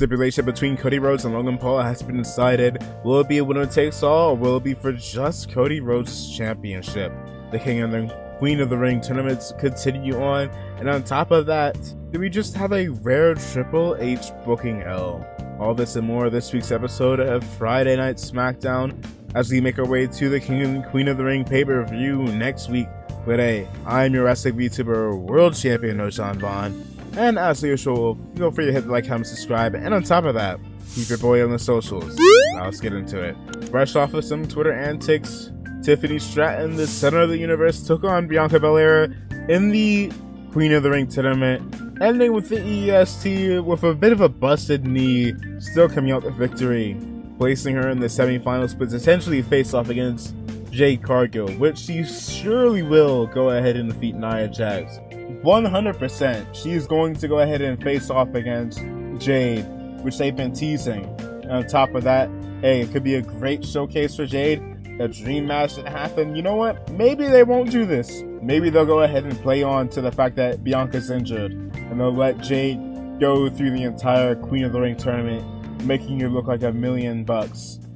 stipulation between Cody Rhodes and Logan Paul has been decided. Will it be a winner takes all, or will it be for just Cody Rhodes' championship? The King and the Queen of the Ring tournaments continue on, and on top of that, do we just have a rare Triple H booking L? All this and more this week's episode of Friday Night SmackDown, as we make our way to the King and Queen of the Ring pay-per-view next week. But hey, I'm your wrestling VTuber world champion, Ocean Vaughn. And as usual, feel free to hit the like, comment, subscribe, and on top of that, keep your boy on the socials. Now let's get into it. Fresh off of some Twitter antics, Tiffany Stratton, the center of the universe, took on Bianca Belair in the Queen of the Ring tournament, ending with the EST with a bit of a busted knee, still coming out with victory, placing her in the semifinals, but essentially face off against Jade Cargill, which she surely will go ahead and defeat Nia Jax. 100%, she's going to go ahead and face off against Jade, which they've been teasing. And on top of that, hey, it could be a great showcase for Jade, a dream match that happened. You know what? Maybe they won't do this. Maybe they'll go ahead and play on to the fact that Bianca's injured, and they'll let Jade go through the entire Queen of the Ring tournament, making you look like $1 million,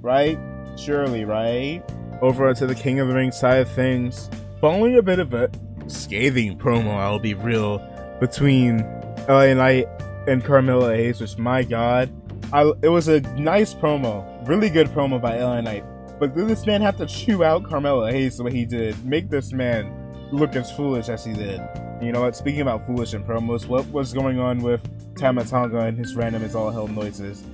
right? Surely, right? Over to the King of the Ring side of things, following a bit of a scathing promo, I'll be real, between LA Knight and Carmella Hayes, which, my god, it was a nice promo, really good promo by LA Knight, but did this man have to chew out Carmella Hayes the way he did, make this man look as foolish as he did? You know what, speaking about foolish in promos, what was going on with Tama Tonga and his random as all hell noises?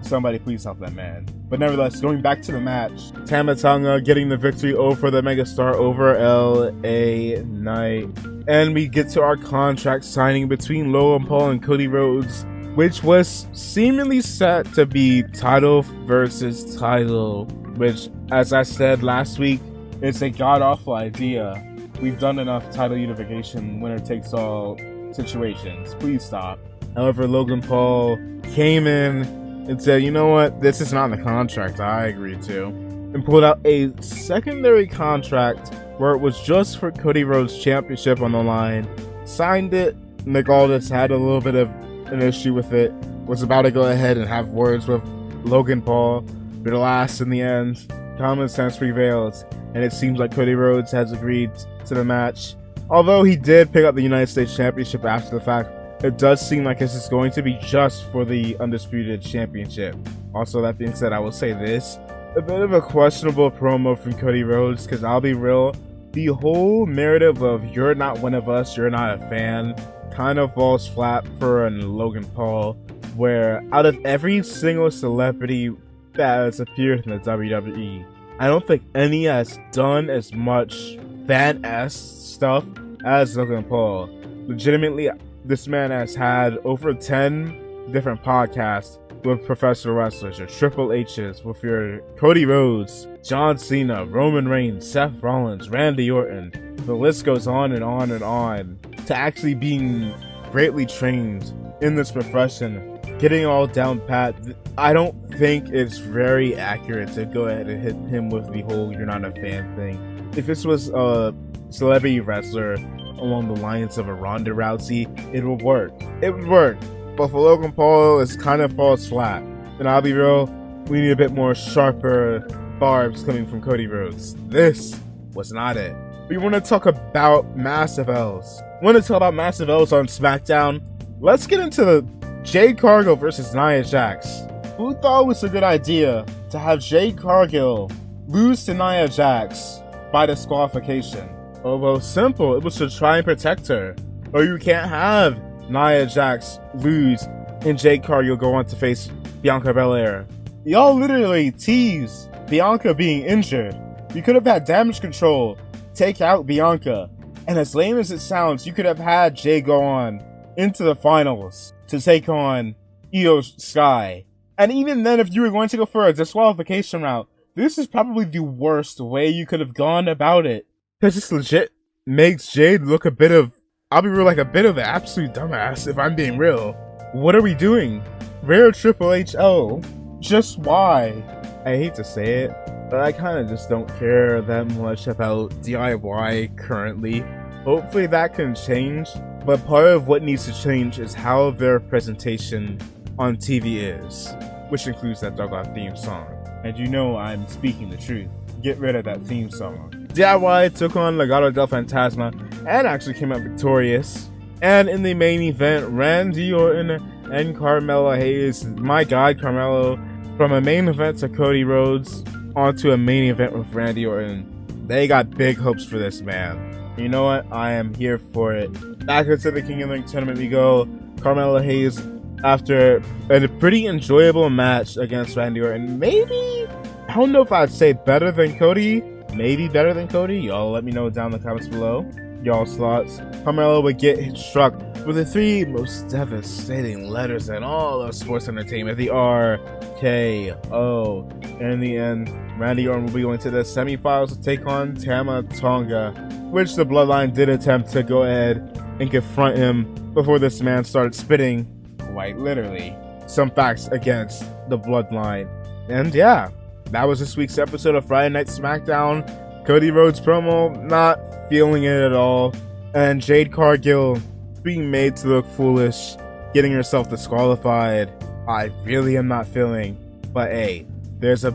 Somebody please help that man. But nevertheless, going back to the match, Tama Tonga getting the victory over the megastar, over LA Knight. And we get to our contract signing between Logan Paul and Cody Rhodes, which was seemingly set to be title versus title, which, as I said last week, it's a god-awful idea. We've done enough title unification, winner takes all situations. Please stop. However, Logan Paul came in and said, you know what, this is not the contract I agreed to, and pulled out a secondary contract where it was just for Cody Rhodes' championship on the line, signed it. Nick Aldis had a little bit of an issue with it, was about to go ahead and have words with Logan Paul, but alas, in the end, common sense prevails, and it seems like Cody Rhodes has agreed to the match. Although he did pick up the United States Championship after the fact, it does seem like this is going to be just for the Undisputed Championship. Also, that being said, I will say this, a bit of a questionable promo from Cody Rhodes, because I'll be real, the whole narrative of you're not one of us, you're not a fan, kind of falls flat for Logan Paul, where out of every single celebrity that has appeared in the WWE, I don't think any has done as much fan-esque stuff as Logan Paul. Legitimately, this man has had over 10 different podcasts with professional wrestlers, your Triple H's, with your Cody Rhodes, John Cena, Roman Reigns, Seth Rollins, Randy Orton. The list goes on and on and on, to actually being greatly trained in this profession, getting all down pat. I don't think it's very accurate to go ahead and hit him with the whole you're not a fan thing. If this was a celebrity wrestler along the lines of a Ronda Rousey, it would work. It would work. But for Logan Paul, it kind of falls flat. And I'll be real, we need a bit more sharper barbs coming from Cody Rhodes. This was not it. We want to talk about massive L's. On SmackDown. Let's get into the Jade Cargill versus Nia Jax. Who thought it was a good idea to have Jade Cargill lose to Nia Jax by disqualification? Oh, well, simple. It was to try and protect her. Or you can't have Nia Jax lose and Jade Cargill go on to face Bianca Belair. Y'all literally teased Bianca being injured. You could have had Damage Control take out Bianca. And as lame as it sounds, you could have had Jade go on into the finals to take on Io Sky. And even then, if you were going to go for a disqualification route, this is probably the worst way you could have gone about it. Because this legit makes Jade look a bit of, I'll be real, like a bit of an absolute dumbass, if I'm being real. What are we doing? Rare Triple H L. Just why? I hate to say it, but I kind of just don't care that much about DIY currently. Hopefully that can change, But part of what needs to change is how their presentation on TV is, which includes that doggone theme song. And you know I'm speaking the truth. Get rid of that theme song. DIY took on Legado del Fantasma and actually came out victorious. And in the main event, Randy Orton and Carmelo Hayes. My God, Carmelo, from a main event to Cody Rhodes onto a main event with Randy Orton. They got big hopes for this man. You know what? I am here for it. Back into the King of the Ring tournament we go. Carmelo Hayes, after a pretty enjoyable match against Randy Orton. Maybe, I don't know if I'd say better than Cody. Maybe better than Cody. Y'all let me know down in the comments below. Y'all's thoughts. Carmelo would get struck with the 3 most devastating letters in all of sports entertainment. The R, K, O. And in the end, Randy Orton will be going to the semifinals to take on Tama Tonga, which the Bloodline did attempt to go ahead and confront him before this man started spitting, quite literally, some facts against the Bloodline. And yeah, that was this week's episode of Friday Night SmackDown. Cody Rhodes promo, not feeling it at all. And Jade Cargill being made to look foolish, getting herself disqualified. I really am not feeling. But hey, there's a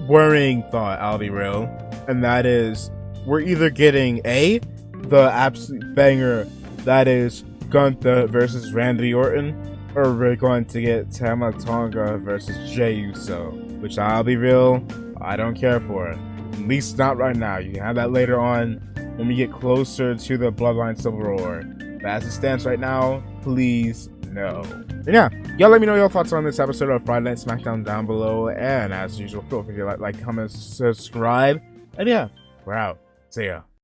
worrying thought, I'll be real. And that is, we're either getting A, the absolute banger that is Gunther versus Randy Orton, or we're going to get Tama Tonga versus Jey Uso, which I'll be real, I don't care for it. At least not right now. You can have that later on when we get closer to the Bloodline Civil War. But as it stands right now, please no. And yeah, y'all let me know your thoughts on this episode of Friday Night SmackDown down below. And as usual, feel free to like, comment, subscribe. And yeah, we're out. See ya.